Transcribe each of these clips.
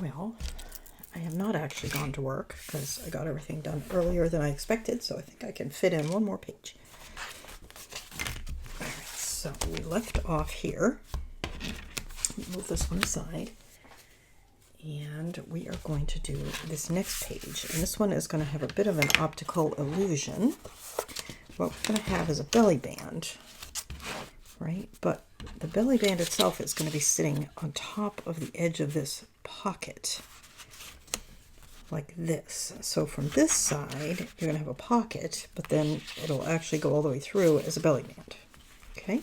Well, I have not actually gone to work because I got everything done earlier than I expected, so I think I can fit in one more page. All right, so we left off here. Move this one aside. And we are going to do this next page. And this one is going to have a bit of an optical illusion. What we're going to have is a belly band, right? But the belly band itself is going to be sitting on top of the edge of this pocket, like this. So from this side, you're going to have a pocket, but then it'll actually go all the way through as a belly band. Okay?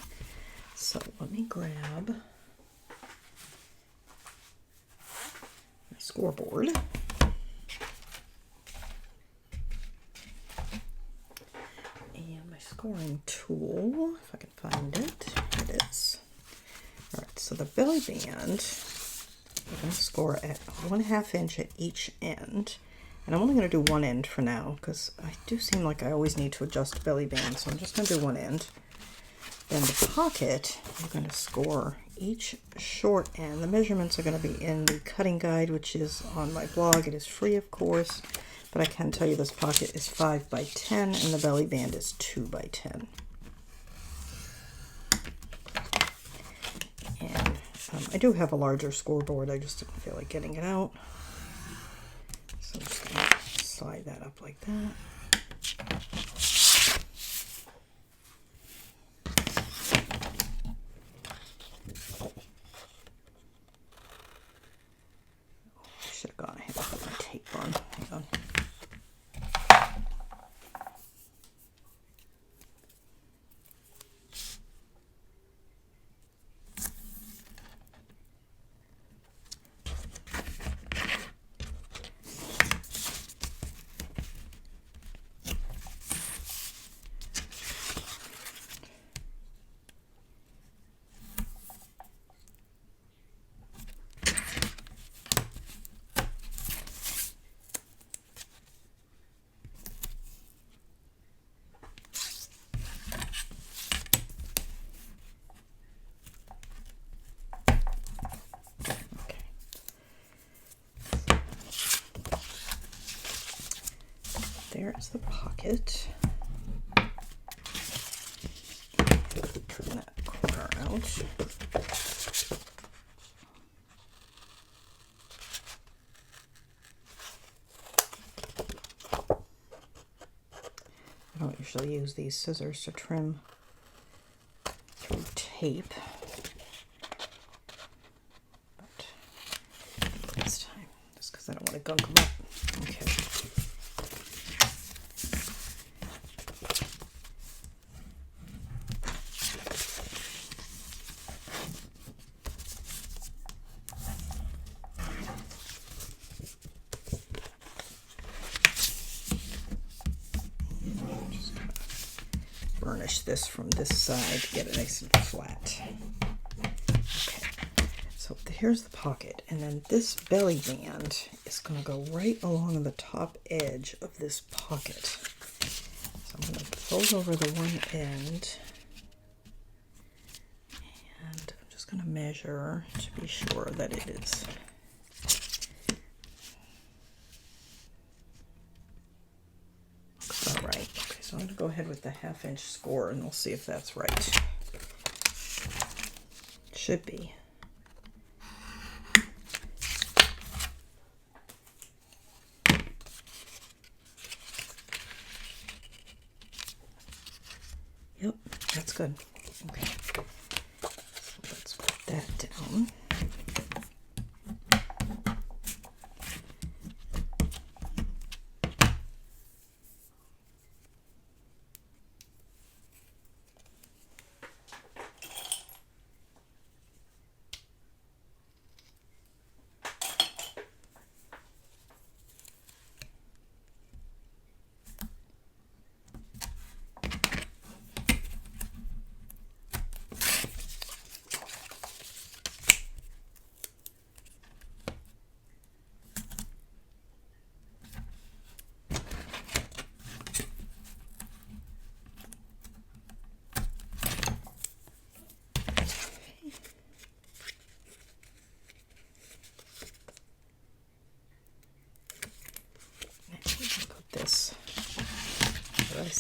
So let me grab my scoreboard. And my scoring tool, if I can find it. Here it is. All right, so the belly band, we're going to score at 1/2 inch at each end. And I'm only going to do one end for now because I do seem like I always need to adjust the belly band. So I'm just going to do one end. Then the pocket, I'm going to score each short end. The measurements are going to be in the cutting guide, which is on my blog. It is free, of course. But I can tell you this pocket is 5 by 10 and the belly band is 2 by 10. And I do have a larger scoreboard. I just didn't feel like getting it out. So I'm just going to slide that up like that. I should have gone ahead and put my tape on. Hang on. There's the pocket. Turn that corner out. I don't usually use these scissors to trim through tape, but this time, just because I don't want to gunk them up. Okay. Burnish this from this side to get it nice and flat. Okay, so here's the pocket, and then this belly band is going to go right along the top edge of this pocket. So I'm going to fold over the one end, and I'm just going to measure to be sure that it is all right. Okay, so I'm going to go ahead with the 1/2 inch score and we'll see if that's right. Should be. Yep, that's good. Okay, so let's put that down.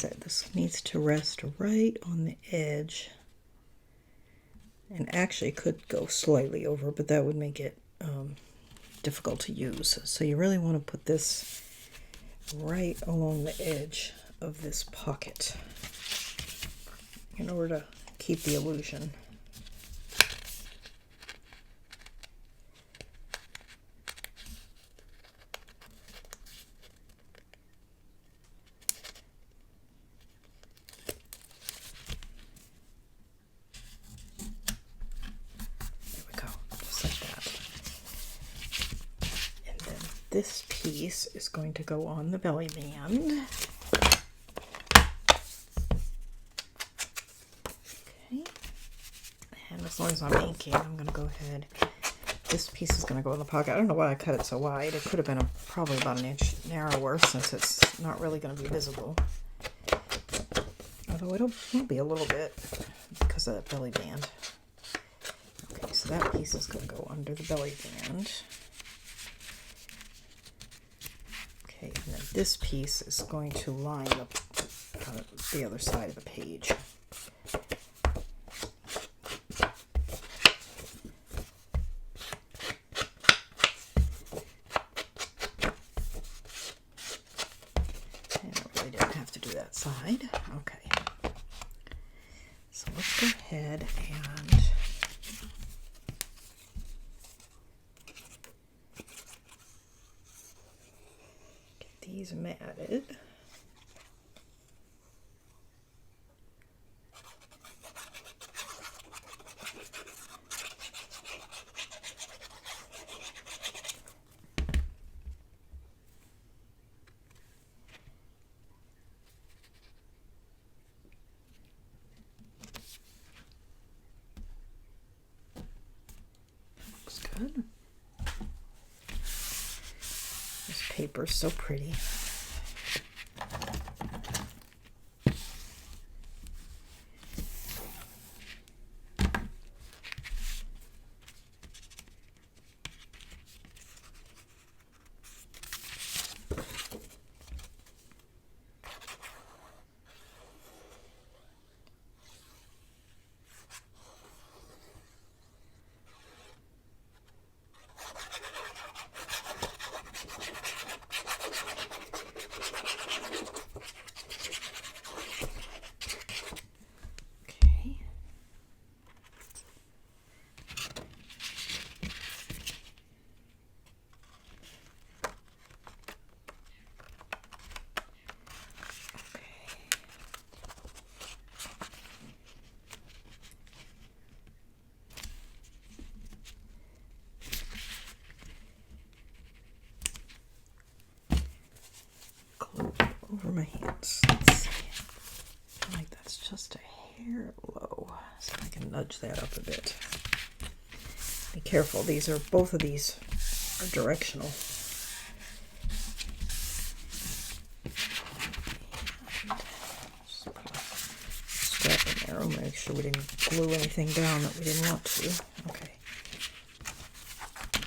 said, this needs to rest right on the edge. And actually it could go slightly over, but that would make it difficult to use. So you really want to put this right along the edge of this pocket in order to keep the illusion. This piece is going to go on the belly band. Okay. And as long as I'm inking, I'm going to go ahead. This piece is going to go in the pocket. I don't know why I cut it so wide. It could have been probably about an inch narrower since it's not really going to be visible. Although it will be a little bit because of that belly band. Okay, so that piece is going to go under the belly band. Okay, and then this piece is going to line up the other side of the page. And I really didn't have to do that side. Okay. So let's go ahead and these matted. Looks good. This paper's so pretty. Over my hands. Let's see. I feel like that's just a hair low, so I can nudge that up a bit. Be careful, both of these are directional. Just put a strap in there. I'll make sure we didn't glue anything down that we didn't want to. Okay.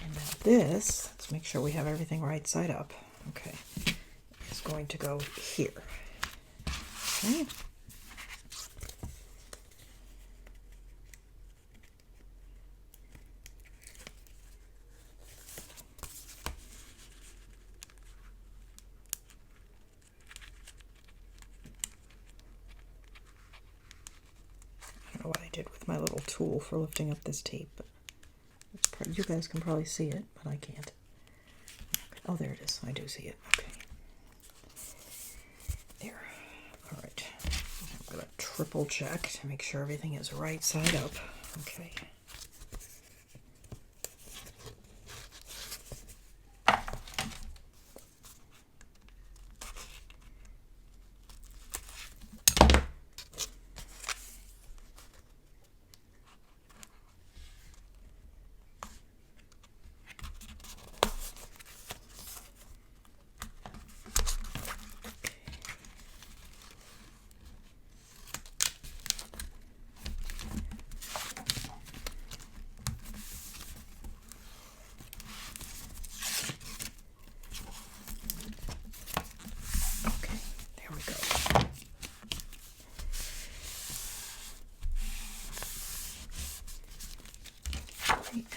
And now this, let's make sure we have everything right side up. Okay. Going to go here. Okay. I don't know what I did with my little tool for lifting up this tape, but you guys can probably see it, but I can't. Oh, there it is. I do see it. Okay. There. All right. I'm going to triple check to make sure everything is right side up. Okay.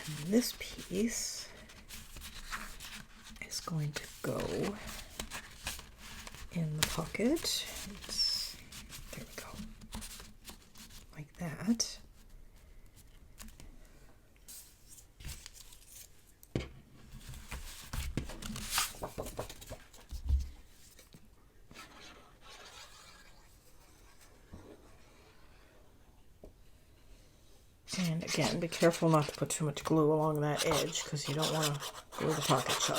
And this piece is going to go in the pocket. There we go. Like that. And again, be careful not to put too much glue along that edge because you don't want to glue the pocket shut.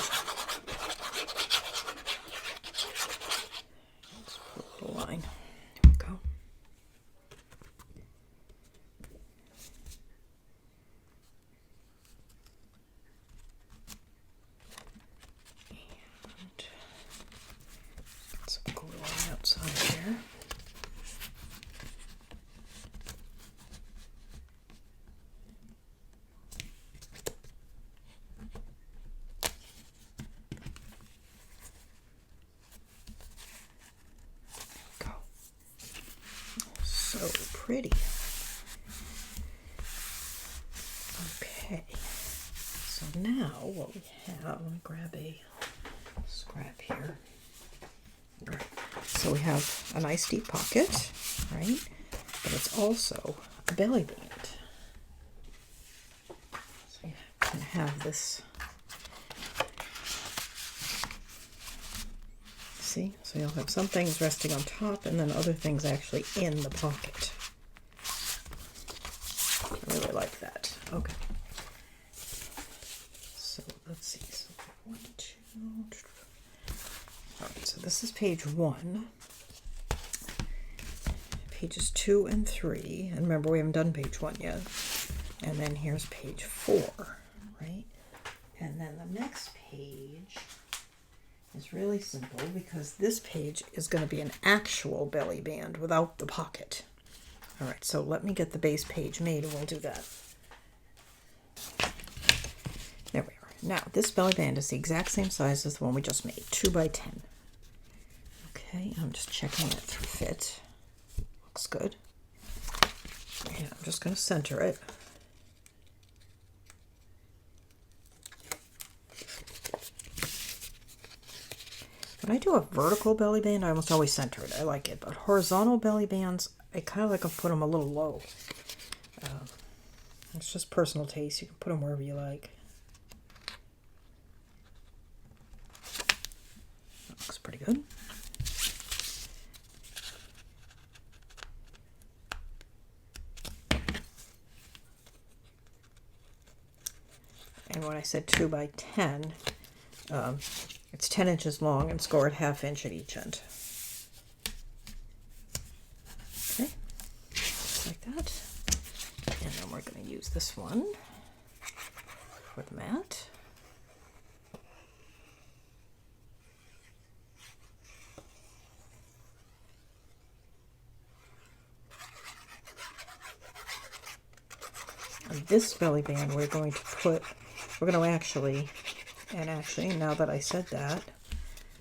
Let's put a little line. There we go. And get some glue on the outside here. So pretty. Okay, so now what we have, let me grab a scrap here. All right. So we have a nice deep pocket, right? But it's also a belly band. So you can have this. See? So you'll have some things resting on top and then other things actually in the pocket. I really like that. Okay. So let's see. So 1, 2. All right, so this is page 1. Pages 2 and 3. And remember, we haven't done page 1 yet. And then here's page 4, right? And then the next page is really simple because this page is going to be an actual belly band without the pocket. All right, so let me get the base page made and we'll do that. There we are. Now, this belly band is the exact same size as the one we just made, 2 by 10. Okay, I'm just checking it for fit. Looks good. And I'm just going to center it. When I do a vertical belly band, I almost always center it. I like it. But horizontal belly bands, I kind of like to put them a little low. It's just personal taste. You can put them wherever you like. That looks pretty good. And when I said 2 by 10, it's 10 inches long and scored 1/2 inch at each end. Okay, just like that. And then we're going to use this one for the mat. And this belly band we're going to actually, now that I said that,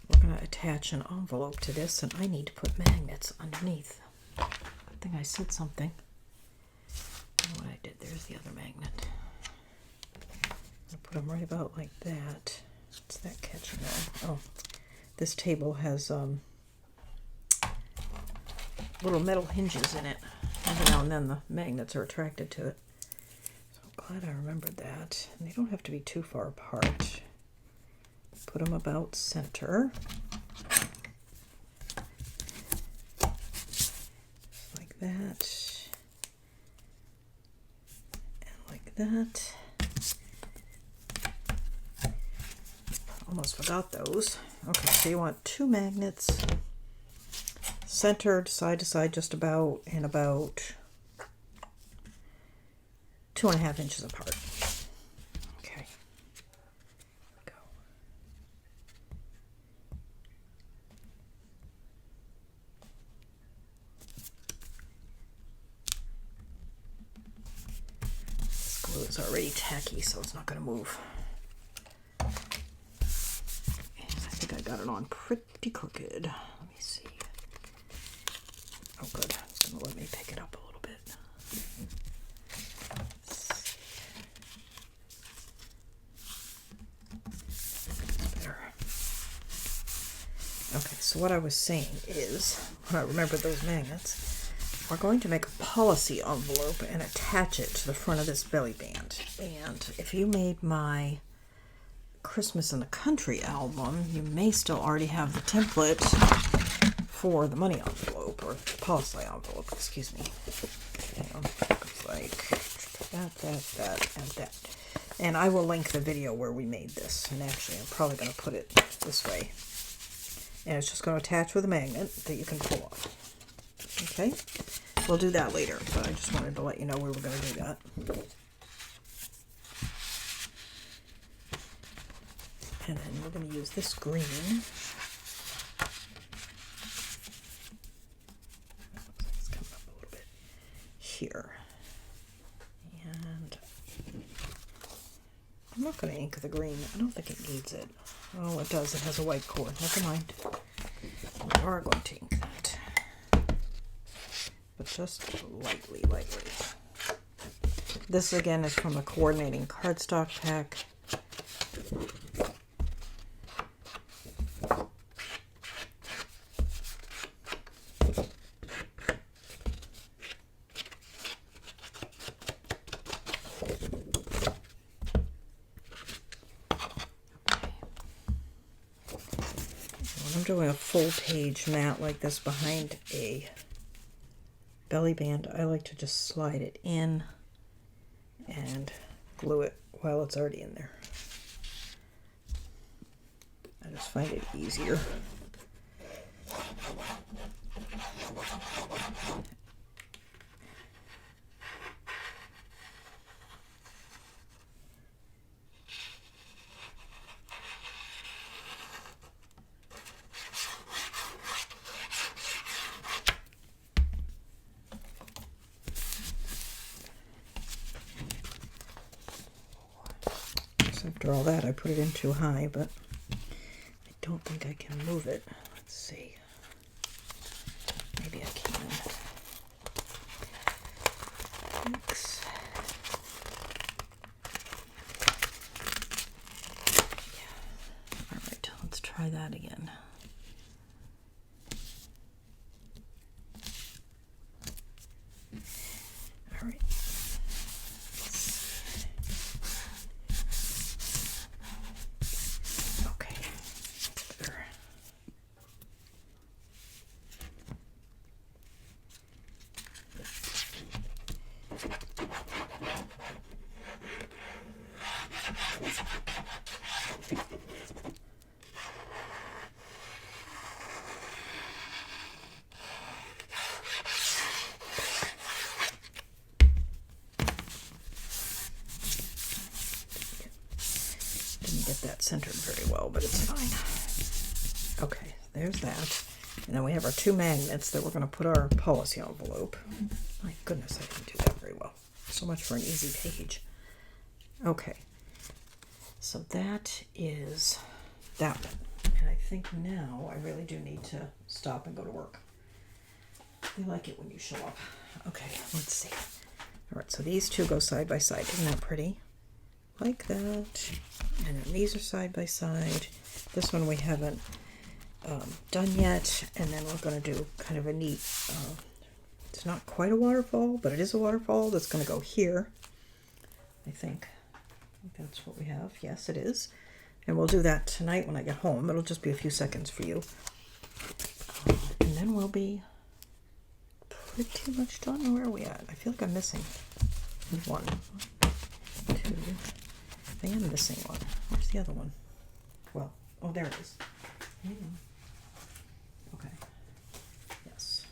we're going to attach an envelope to this, and I need to put magnets underneath. Good thing I said something. I don't know what I did. There's the other magnet. I'll put them right about like that. What's that catching on? Oh, this table has little metal hinges in it. Every now and then the magnets are attracted to it. So I'm glad I remembered that. And they don't have to be too far apart. Put them about center. Just like that. And like that. Almost forgot those. Okay, so you want 2 magnets centered side to side just about, and about 2.5 inches apart. Okay. Go. This glue is already tacky, so it's not going to move. I got it on pretty crooked. Let me see. Oh, good. It's going to let me pick it up a little bit. so what I was saying is, when I remember those magnets, we're going to make a policy envelope and attach it to the front of this belly band. And if you made my Christmas in the Country album, you may still already have the template for the money envelope, or policy envelope, excuse me. Looks like that, and that. And I will link the video where we made this. And actually, I'm probably going to put it this way. And it's just going to attach with a magnet that you can pull off. Okay? We'll do that later, but I just wanted to let you know we were going to do that. And then we're going to use this green. It's coming up a little bit here. And I'm not going to ink the green. I don't think it needs it. Oh, it does. It has a white cord. Never mind. We are going to ink that. But just lightly. This again is from the coordinating cardstock pack. When I'm doing a full page mat like this behind a belly band, I like to just slide it in and glue it while it's already in there. I just find it easier. After all that, I put it in too high, but I don't think I can move it. Let's see. Maybe I can. Thanks. Yeah. All right, let's try that again. All right. Get that centered very well, but it's fine. Okay, there's that. And then we have our two magnets that we're going to put our policy envelope. My goodness, I didn't do that very well. So much for an easy page. Okay, so that is that one. And I think now I really do need to stop and go to work. They like it when you show up. Okay, let's see. All right, so these two go side by side. Isn't that pretty? Like that. And then these are side by side. This one we haven't done yet. And then we're going to do kind of a neat, it's not quite a waterfall, but it is a waterfall that's going to go here. I think that's what we have. Yes, it is. And we'll do that tonight when I get home. It'll just be a few seconds for you. And then we'll be pretty much done. Where are we at? I feel like I'm missing one, two. I am missing one. Where's the other one? Well, oh, there it is. Hang on. Okay. Yes.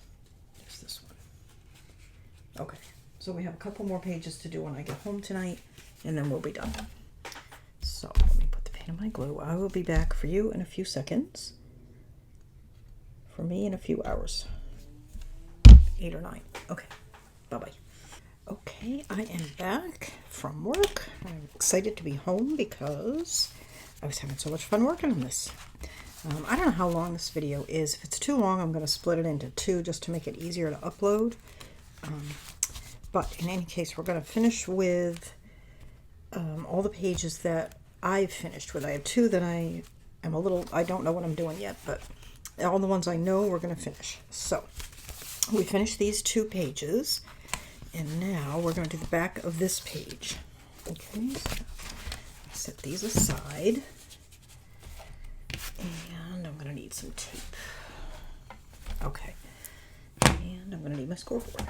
There's this one. Okay. So we have a couple more pages to do when I get home tonight, and then we'll be done. So let me put the paint on my glue. I will be back for you in a few seconds. For me in a few hours. 8 or 9. Okay. Bye-bye. Okay, I am back from work. I'm excited to be home because I was having so much fun working on this. I don't know how long this video is. If it's too long, I'm going to split it into 2 just to make it easier to upload. But in any case, we're going to finish with all the pages that I've finished with. I have 2 that I don't know what I'm doing yet, but all the ones I know we're going to finish. So we finished these 2 pages, and now we're going to do the back of this page. Okay, so set these aside, and I'm going to need some tape. Okay, and I'm going to need my scoreboard.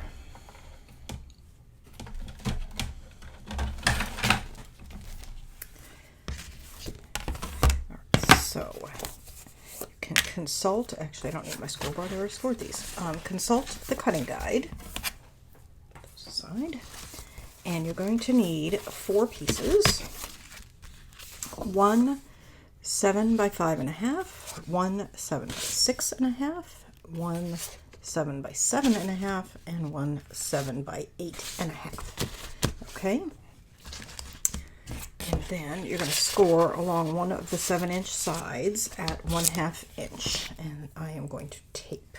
So you can consult, actually I don't need my scoreboard, I already scored these. Consult the cutting guide. Put those aside. And you're going to need 4 pieces. 1 7 by 5.5, 1 7 by 6.5, 1 7 by 7.5, and 1 7 by 8.5. Okay? And then you're going to score along one of the 7-inch sides at 1/2 inch. And I am going to tape.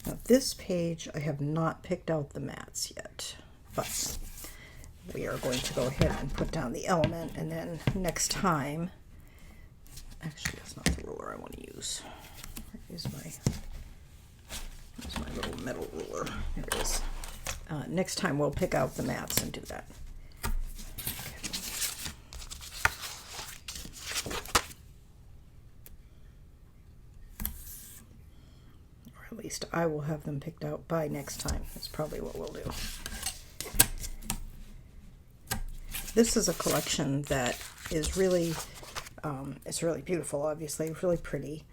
Now this page, I have not picked out the mats yet, but we are going to go ahead and put down the element, and then next time, actually that's not the ruler I want to use. Here's my little metal ruler. There it is. Next time we'll pick out the mats and do that. Or at least I will have them picked out by next time. That's probably what we'll do. This is a collection that is really, it's really beautiful, obviously, it's really pretty,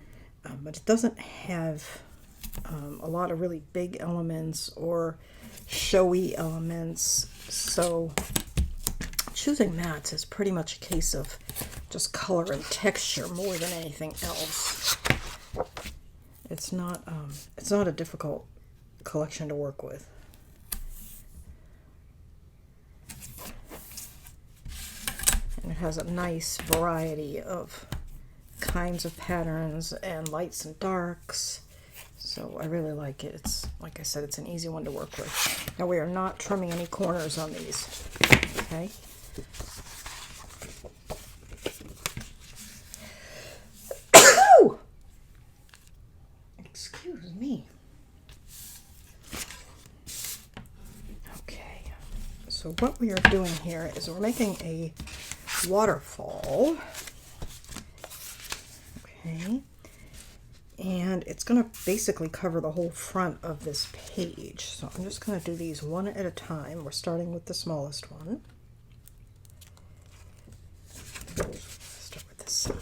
but it doesn't have a lot of really big elements or showy elements, so choosing mats is pretty much a case of just color and texture more than anything else. It's not a difficult collection to work with. And it has a nice variety of kinds of patterns and lights and darks. So I really like it. It's, like I said, it's an easy one to work with. Now we are not trimming any corners on these. Okay. Excuse me. Okay. So what we are doing here is we're making a waterfall. Okay. And it's going to basically cover the whole front of this page. So I'm just going to do these one at a time. We're starting with the smallest one. Start with this side.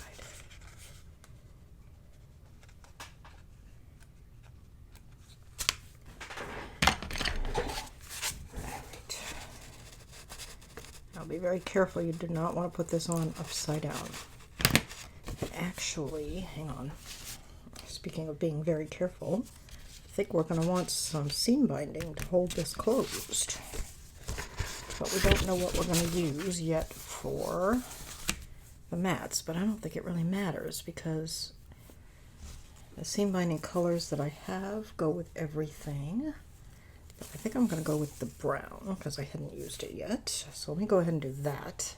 Alright. Now be very careful. You do not want to put this on upside down. Actually, hang on. Speaking of being very careful, I think we're going to want some seam binding to hold this closed. But we don't know what we're going to use yet for the mats, but I don't think it really matters because the seam binding colors that I have go with everything. But I think I'm going to go with the brown because I hadn't used it yet. So let me go ahead and do that.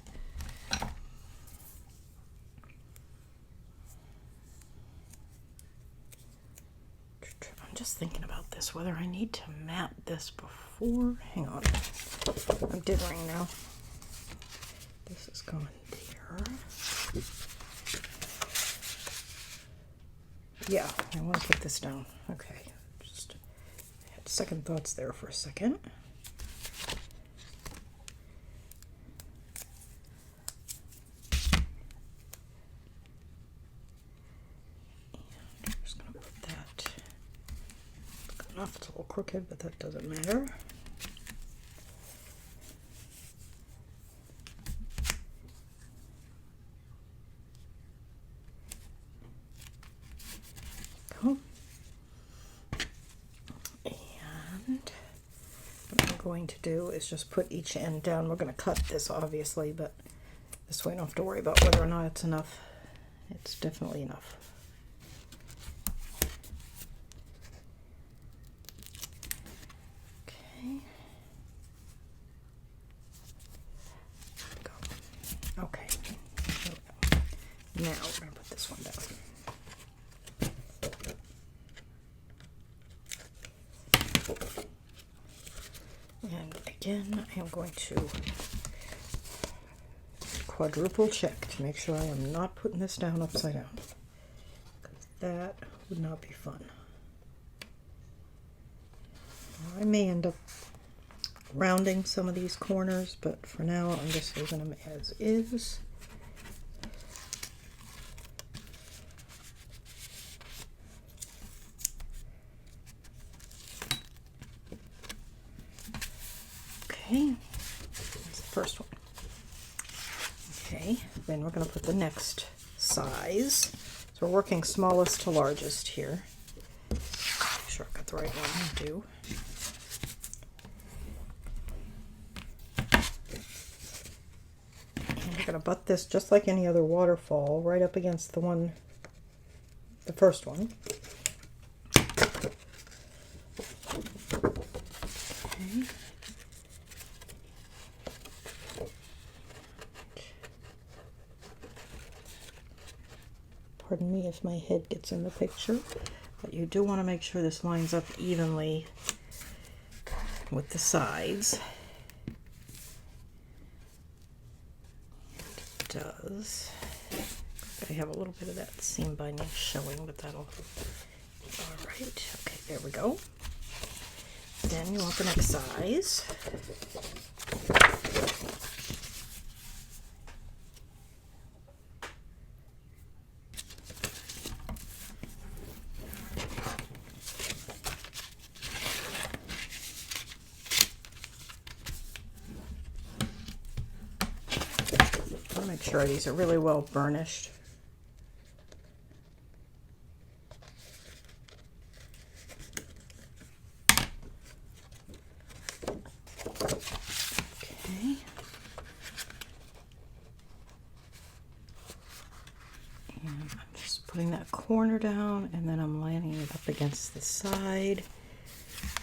Just thinking about this, whether I need to mat this before. Hang on, I'm dithering now. This is going there. Yeah, I want to put this down. Okay, just had second thoughts there for a second. It's a little crooked, but that doesn't matter. Cool. And what I'm going to do is just put each end down. We're going to cut this, obviously, but this way I don't have to worry about whether or not it's enough. It's definitely enough. Now we're going to put this one down. And again, I am going to quadruple check to make sure I am not putting this down upside down, because that would not be fun. I may end up rounding some of these corners, but for now I'm just leaving them as is. Okay, that's the first one. Okay, then we're going to put the next size. So we're working smallest to largest here. Make sure I've got the right one. I do. And we're going to butt this just like any other waterfall right up against the first one. Okay. Pardon me if my head gets in the picture, but you do want to make sure this lines up evenly with the sides. It does. I have a little bit of that seam binding showing, but that'll be all right. Okay, there we go. Then you want the next size. Make sure these are really well burnished. Okay. And I'm just putting that corner down, and then I'm lining it up against the side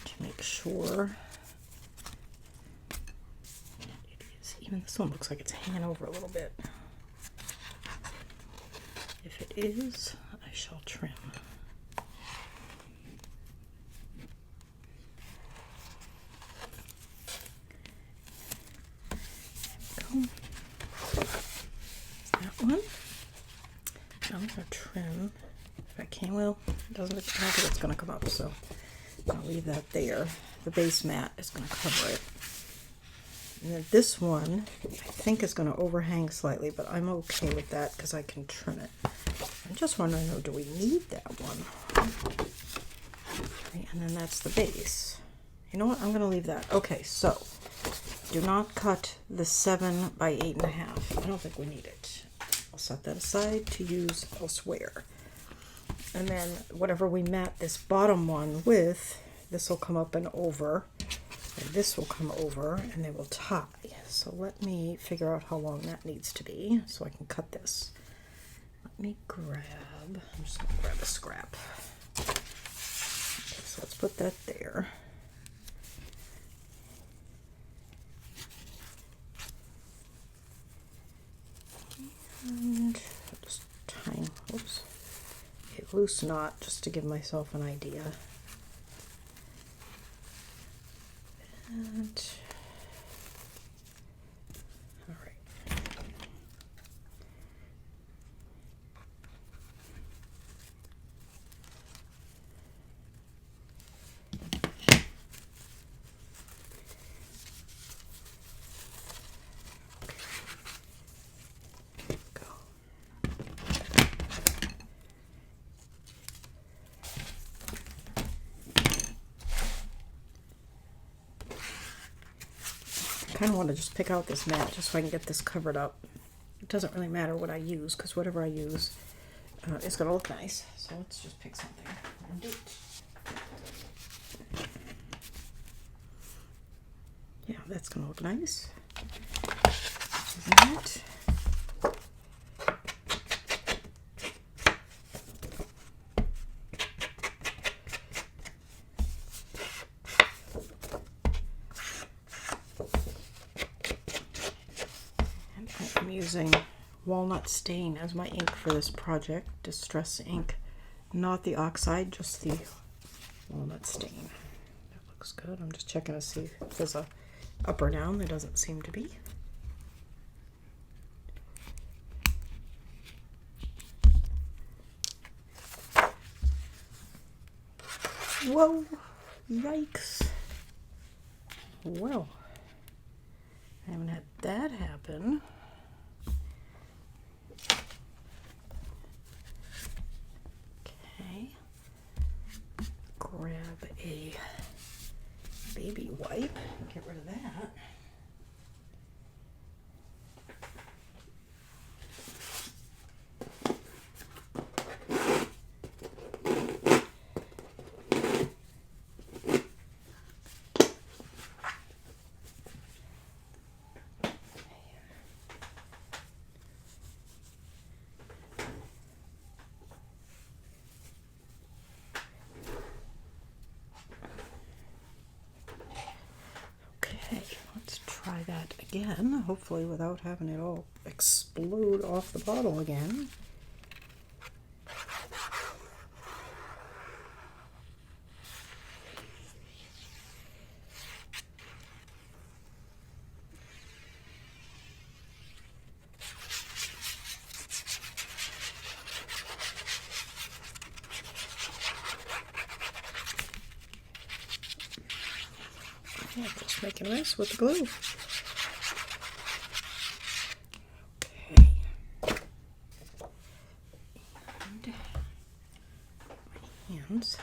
to make sure. Even this one looks like it's hanging over a little bit. If it is, I shall trim. There we go. That one. I'm going to trim if I can. Well, it doesn't. I don't think it's going to come up, so I'll leave that there. The base mat is going to cover it. And then this one, I think, is going to overhang slightly, but I'm okay with that because I can trim it. I'm just wondering, though, do we need that one? Okay, and then that's the base. You know what? I'm going to leave that. Okay, so do not cut the 7 by 8.5. I don't think we need it. I'll set that aside to use elsewhere. And then whatever we mat this bottom one with, this will come up and over. And this will come over and they will tie. So let me figure out how long that needs to be so I can cut this. Let me grab, I'm just going to grab a scrap. Okay, so let's put that there. And just tying, oops, a loose knot just to give myself an idea. And, all right. Go. I kind of want to just pick out this mat just so I can get this covered up. It doesn't really matter what I use because whatever I use is going to look nice. So let's just pick something and do it. Yeah, that's going to look nice. That. I'm using walnut stain as my ink for this project. Distress ink, not the oxide, just the walnut stain. That looks good. I'm just checking to see if there's a up or down. There doesn't seem to be. Whoa, yikes. Well, I haven't had that happen. Okay, grab a baby wipe and get rid of that. Try that again, hopefully without having it all explode off the bottle again. Yeah, just making a mess with the glue. Okay. And my hands.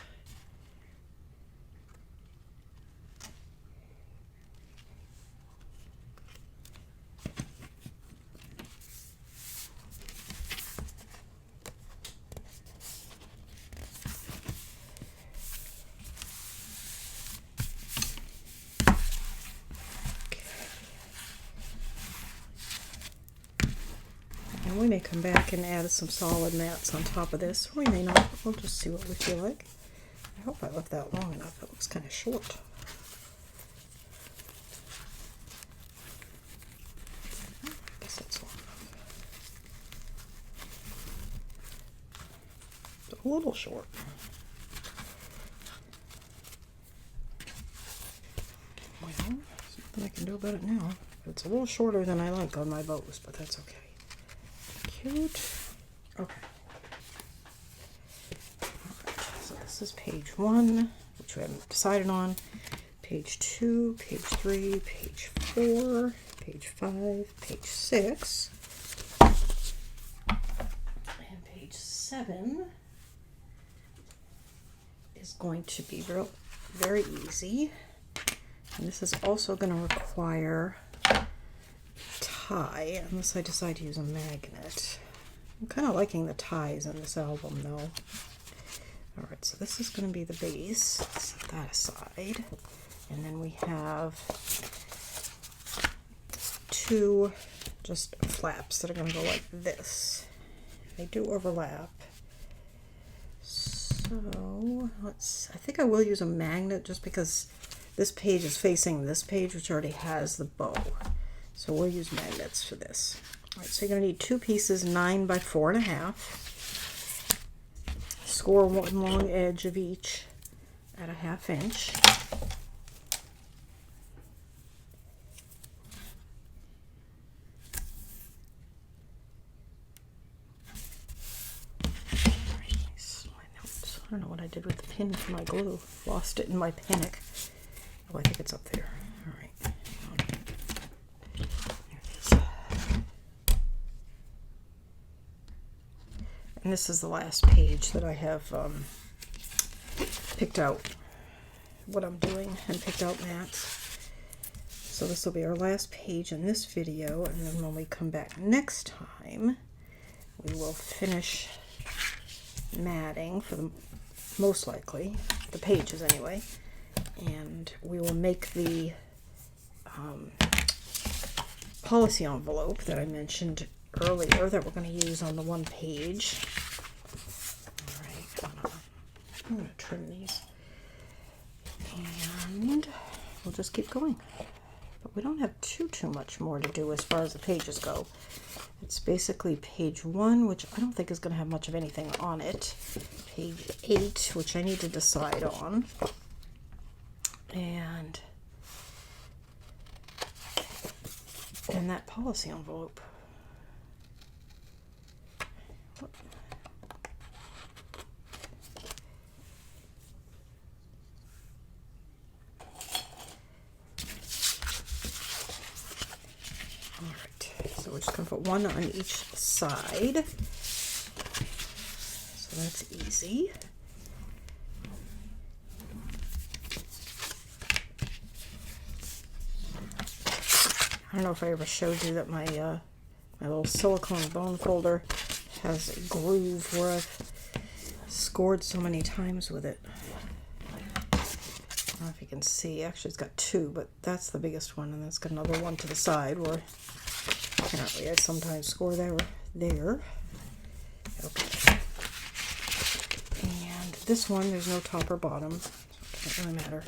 And we may come back and add some solid mats on top of this, or we may not. We'll just see what we feel like. I hope I left that long enough. It looks kind of short. I guess that's long enough. It's a little short. Well, there's nothing I can do about it now. It's a little shorter than I like on my bows, but that's okay. Cute. Okay. Alright, so this is page 1, which we haven't decided on. Page 2, page 3, page 4, page 5, page 6, and page 7 is going to be very easy. And this is also going to require tie, unless I decide to use a magnet. I'm kind of liking the ties in this album though. Alright, so this is going to be the base. Set that aside. And then we have 2 just flaps that are going to go like this. They do overlap. So I think I will use a magnet just because this page is facing this page, which already has the bow. So we'll use magnets for this. All right, so you're going to need 2 pieces, 9 by 4.5. Score one long edge of each at a 1/2 inch. I don't know what I did with the pin for my glue. Lost it in my panic. Oh, I think it's up there. All right. There it is. And this is the last page that I have picked out what I'm doing and picked out mats. So this will be our last page in this video, and then when we come back next time, we will finish matting for the most likely the pages anyway, and we will make the policy envelope that I mentioned earlier that we're going to use on the 1 page. All right, I'm going to trim these, and we'll just keep going. But we don't have too much more to do as far as the pages go. It's basically page 1, which I don't think is going to have much of anything on it. Page 8, which I need to decide on. And that policy envelope. So we're just going to put one on each side. So that's easy. I don't know if I ever showed you that my my little silicone bone folder has a groove where I've scored so many times with it. I don't know if you can see. Actually, it's got 2, but that's the biggest one, and it's got another one to the side where apparently I sometimes score there. Okay. And this one, there's no top or bottom. So it doesn't really matter.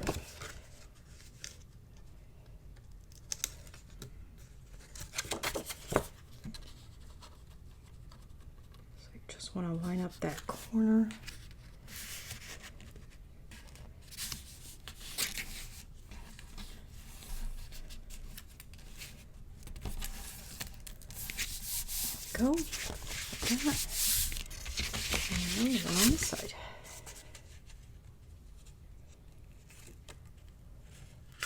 So I just want to line up that corner. Go. Like that. And one on this side.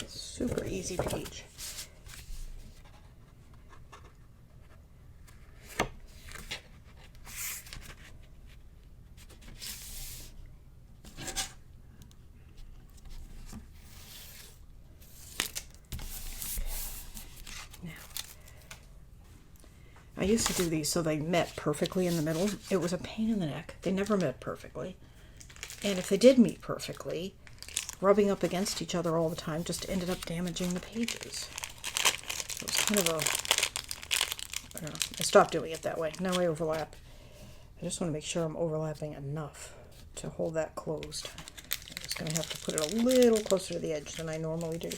Super easy page. I used to do these so they met perfectly in the middle. It was a pain in the neck. They never met perfectly. And if they did meet perfectly, rubbing up against each other all the time just ended up damaging the pages. It was kind of I don't know. I stopped doing it that way. Now I overlap. I just want to make sure I'm overlapping enough to hold that closed. I'm just going to have to put it a little closer to the edge than I normally do.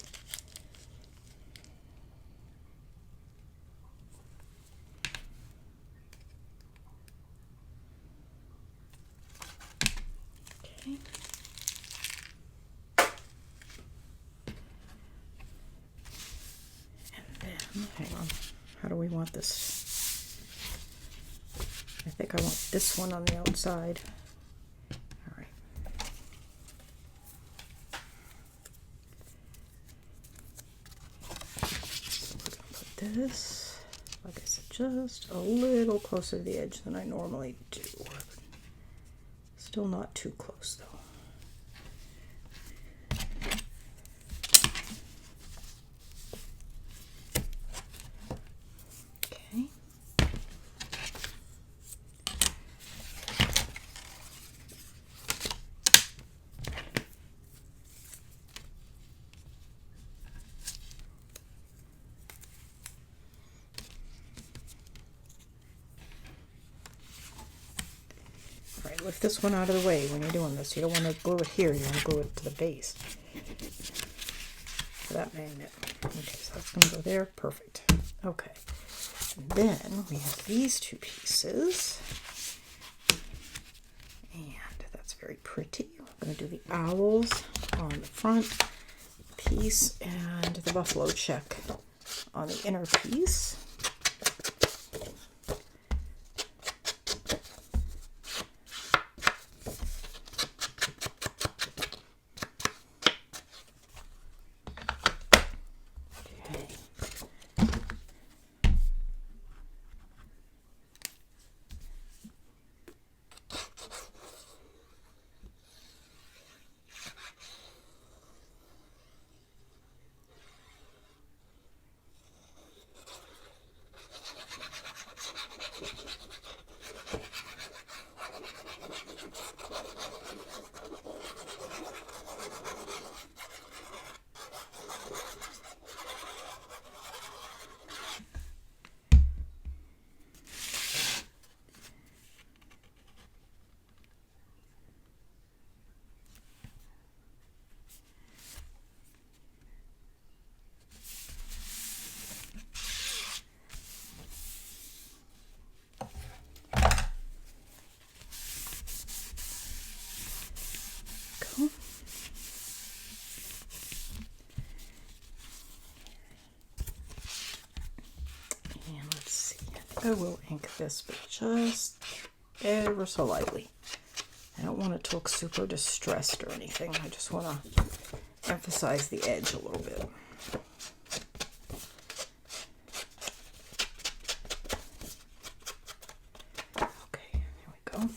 Hang on, how do we want this? I think I want this one on the outside. All right. So we're gonna put this, like I said, just a little closer to the edge than I normally do. Still not too close though. Lift this one out of the way when you're doing this. You don't want to glue it here. You want to glue it to the base for that magnet. Okay, so that's going to go there. Perfect. Okay. And then we have these 2 pieces. And that's very pretty. I'm going to do the owls on the front piece and the buffalo check on the inner piece. I will ink this, but just ever so lightly. I don't want it to look super distressed or anything. I just want to emphasize the edge a little bit. Okay, here we go.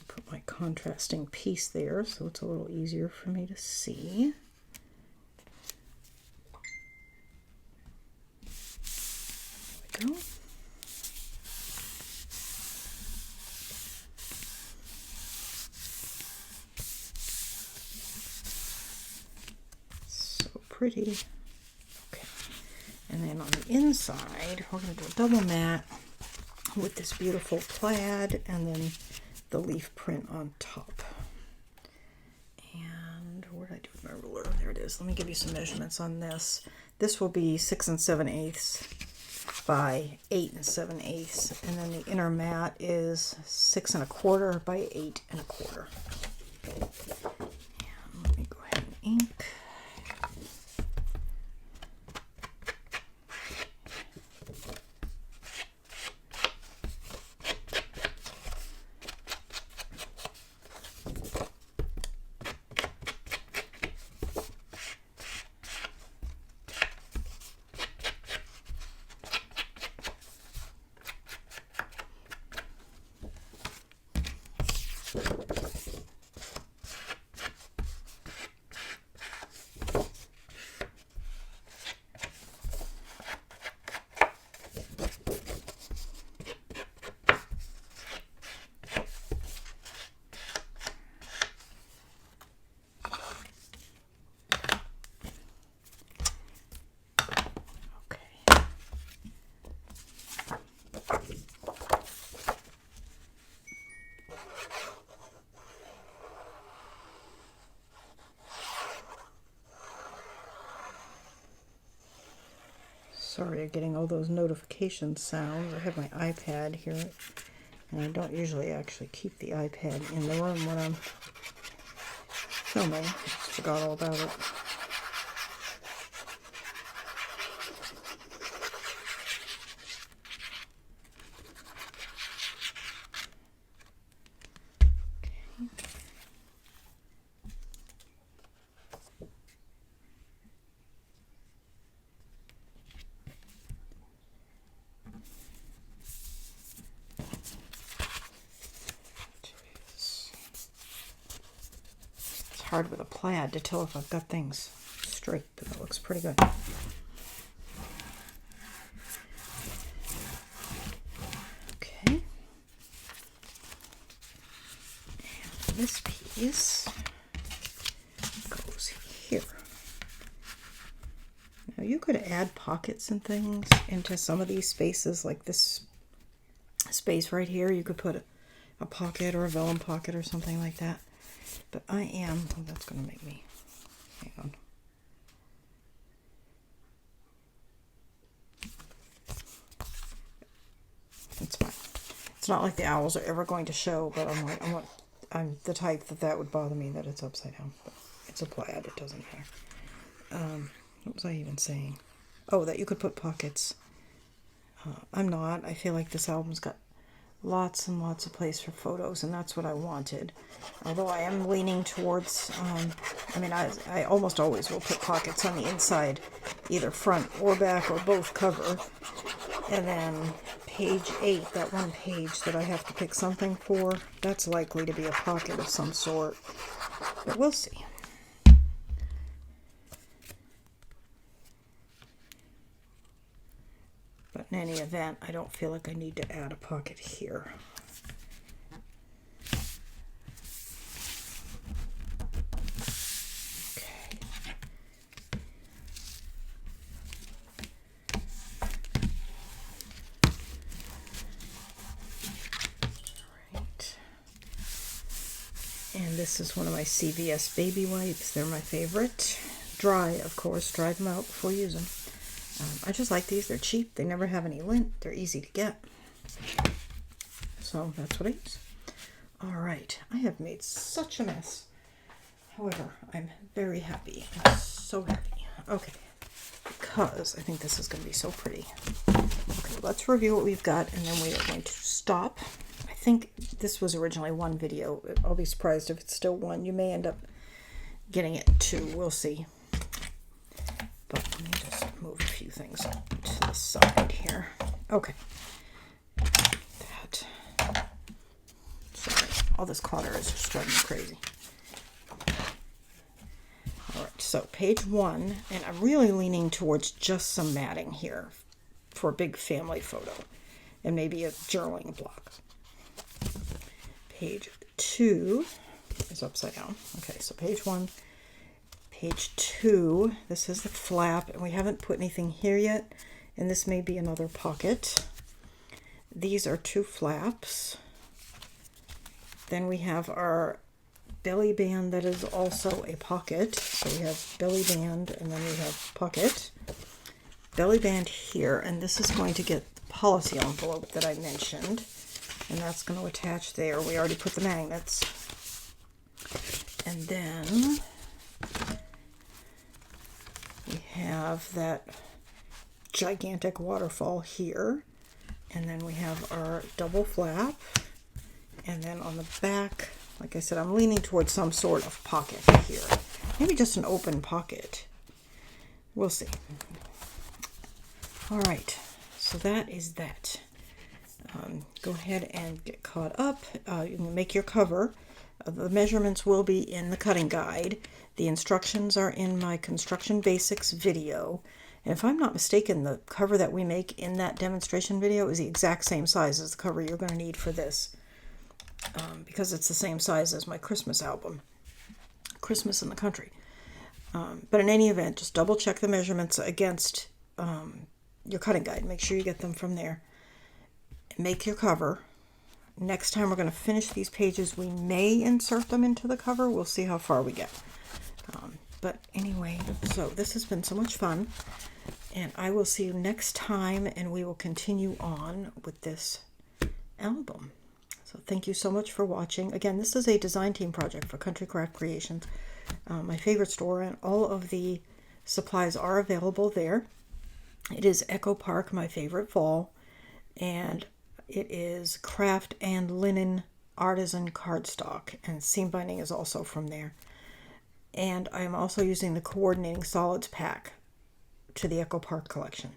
Put my contrasting piece there so it's a little easier for me to see. There we go. So pretty. Okay. And then on the inside, we're going to do a double matte with this beautiful plaid and then the leaf print on top. And where did I do my ruler? There it is. Let me give you some measurements on this. This will be 6 7/8 by 8 7/8, and then the inner mat is 6 1/4 by 8 1/4. And let me go ahead and ink. Sorry, I'm getting all those notification sounds. I have my iPad here, and I don't usually actually keep the iPad in the room when I'm filming. I just forgot all about it. Hard with a plaid to tell if I've got things straight, but that looks pretty good. Okay. And this piece goes here. Now you could add pockets and things into some of these spaces, like this space right here. You could put a pocket or a vellum pocket or something like that. But I am, oh, that's going to make me, hang on. It's fine. It's not like the owls are ever going to show, but I'm the type that would bother me that it's upside down. But it's a plaid, it doesn't matter. What was I even saying? Oh, that you could put pockets. I'm not. I feel like this album's got lots and lots of place for photos, and that's what I wanted. Although I am leaning towards, I almost always will put pockets on the inside, either front or back or both cover. And then page 8, that one page that I have to pick something for, that's likely to be a pocket of some sort. But we'll see. But in any event, I don't feel like I need to add a pocket here. Okay. And this is one of my CVS baby wipes. They're my favorite. Dry, of course. Dry them out before you use them. I just like these. They're cheap. They never have any lint. They're easy to get. So that's what I use. All right. I have made such a mess. However, I'm very happy. I'm so happy. Okay. Because I think this is going to be so pretty. Okay, let's review what we've got, and then we are going to stop. I think this was originally one video. I'll be surprised if it's still one. You may end up getting it two. We'll see. But let me just move a few things to the side here. Okay. That. Sorry, all this clutter is just driving me crazy. All right, so page 1, and I'm really leaning towards just some matting here for a big family photo, and maybe a journaling block. Page 2 is upside down. Okay, so page 1. Page 2, this is the flap, and we haven't put anything here yet, and this may be another pocket. These are 2 flaps. Then we have our belly band that is also a pocket. So we have belly band, and then we have pocket. Belly band here, and this is going to get the policy envelope that I mentioned, and that's going to attach there. We already put the magnets. And then we have that gigantic waterfall here, and then we have our double flap, and then on the back, like I said, I'm leaning towards some sort of pocket here, maybe just an open pocket. We'll see. All right, so that is that. Go ahead and get caught up. You can make your cover. The measurements will be in the cutting guide. The instructions are in my Construction Basics video. And if I'm not mistaken, the cover that we make in that demonstration video is the exact same size as the cover you're going to need for this. Because it's the same size as my Christmas album, Christmas in the Country. But in any event, just double check the measurements against your cutting guide. Make sure you get them from there. Make your cover. Next time we're going to finish these pages, we may insert them into the cover. We'll see how far we get. But anyway, so this has been so much fun, and I will see you next time, and we will continue on with this album. So thank you so much for watching. Again, this is a design team project for Country Craft Creations, my favorite store, and all of the supplies are available there. It is Echo Park, my favorite fall, and it is craft and linen artisan cardstock, and seam binding is also from there. And I am also using the coordinating solids pack to the Echo Park collection.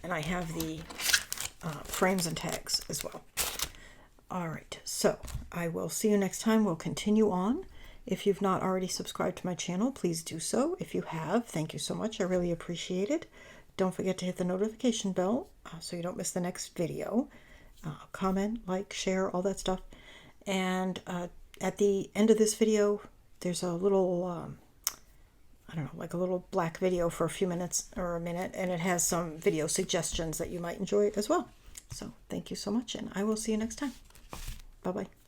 And I have the frames and tags as well. All right, so I will see you next time. We'll continue on. If you've not already subscribed to my channel, please do so. If you have, thank you so much. I really appreciate it. Don't forget to hit the notification bell so you don't miss the next video. Comment, like, share, all that stuff. And at the end of this video, there's a little, I don't know, like a little black video for a few minutes or a minute, and it has some video suggestions that you might enjoy as well. So thank you so much, and I will see you next time. Bye-bye.